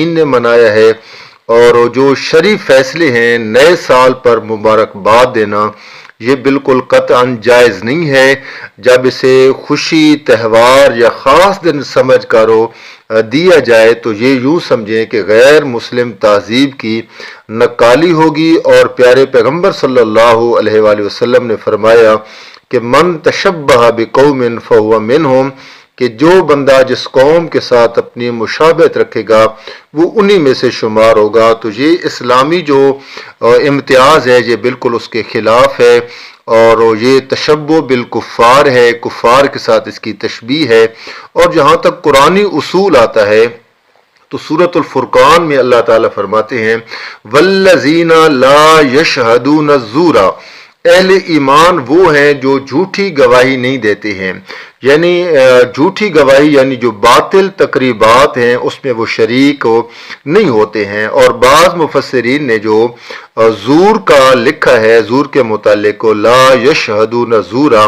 نے منایا ہے، اور جو شرعی فیصلے ہیں نئے سال پر مبارکباد دینا یہ بالکل قطعاً جائز نہیں ہے۔ جب اسے خوشی، تہوار یا خاص دن سمجھ کر دیا جائے تو یہ یوں سمجھیں کہ غیر مسلم تہذیب کی نقالی ہوگی، اور پیارے پیغمبر صلی اللہ علیہ وآلہ وسلم نے فرمایا کہ من تشبہ بقوم فہو منہم، کہ جو بندہ جس قوم کے ساتھ اپنی مشابہت رکھے گا وہ انہی میں سے شمار ہوگا۔ تو یہ اسلامی جو امتیاز ہے یہ بالکل اس کے خلاف ہے، اور یہ تشبہ بالکفار ہے، کفار کے ساتھ اس کی تشبیہ ہے۔ اور جہاں تک قرآنی اصول آتا ہے تو سورۃ الفرقان میں اللہ تعالیٰ فرماتے ہیں والذین لا یشہدون الزور، اہل ایمان وہ ہیں جو جھوٹی گواہی نہیں دیتے ہیں، یعنی جھوٹی گواہی یعنی جو باطل تقریبات ہیں اس میں وہ شریک نہیں ہوتے ہیں۔ اور بعض مفسرین نے جو زور کا لکھا ہے، زور کے متعلق لا یشہدون زورا،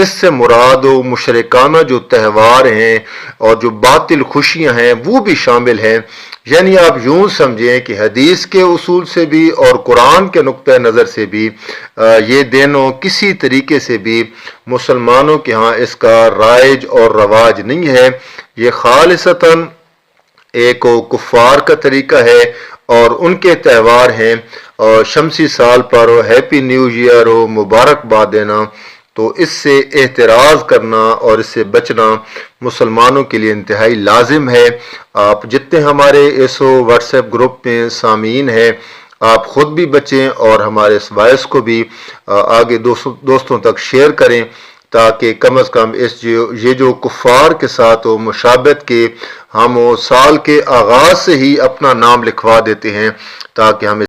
اس سے مراد و مشرکانہ جو تہوار ہیں اور جو باطل خوشیاں ہیں وہ بھی شامل ہیں۔ یعنی آپ یوں سمجھیں کہ حدیث کے اصول سے بھی اور قرآن کے نقطہ نظر سے بھی یہ دینوں کسی طریقے سے بھی مسلمانوں کے ہاں اس کا رائج اور رواج نہیں ہے، یہ خالصتاً ایک کفار کا طریقہ ہے، اور ان کے تہوار ہیں اور شمسی سال پر ہیپی نیو ایئر مبارکباد دینا، تو اس سے احتراز کرنا اور اس سے بچنا مسلمانوں کے لیے انتہائی لازم ہے۔ آپ جتنے ہمارے اس واٹس ایپ گروپ میں سامعین ہیں آپ خود بھی بچیں اور ہمارے اس وائس کو بھی آگے دوستوں تک شیئر کریں، تاکہ کم از کم یہ جو کفار کے ساتھ مشابہت کے ہم سال کے آغاز سے ہی اپنا نام لکھوا دیتے ہیں، تاکہ ہمیں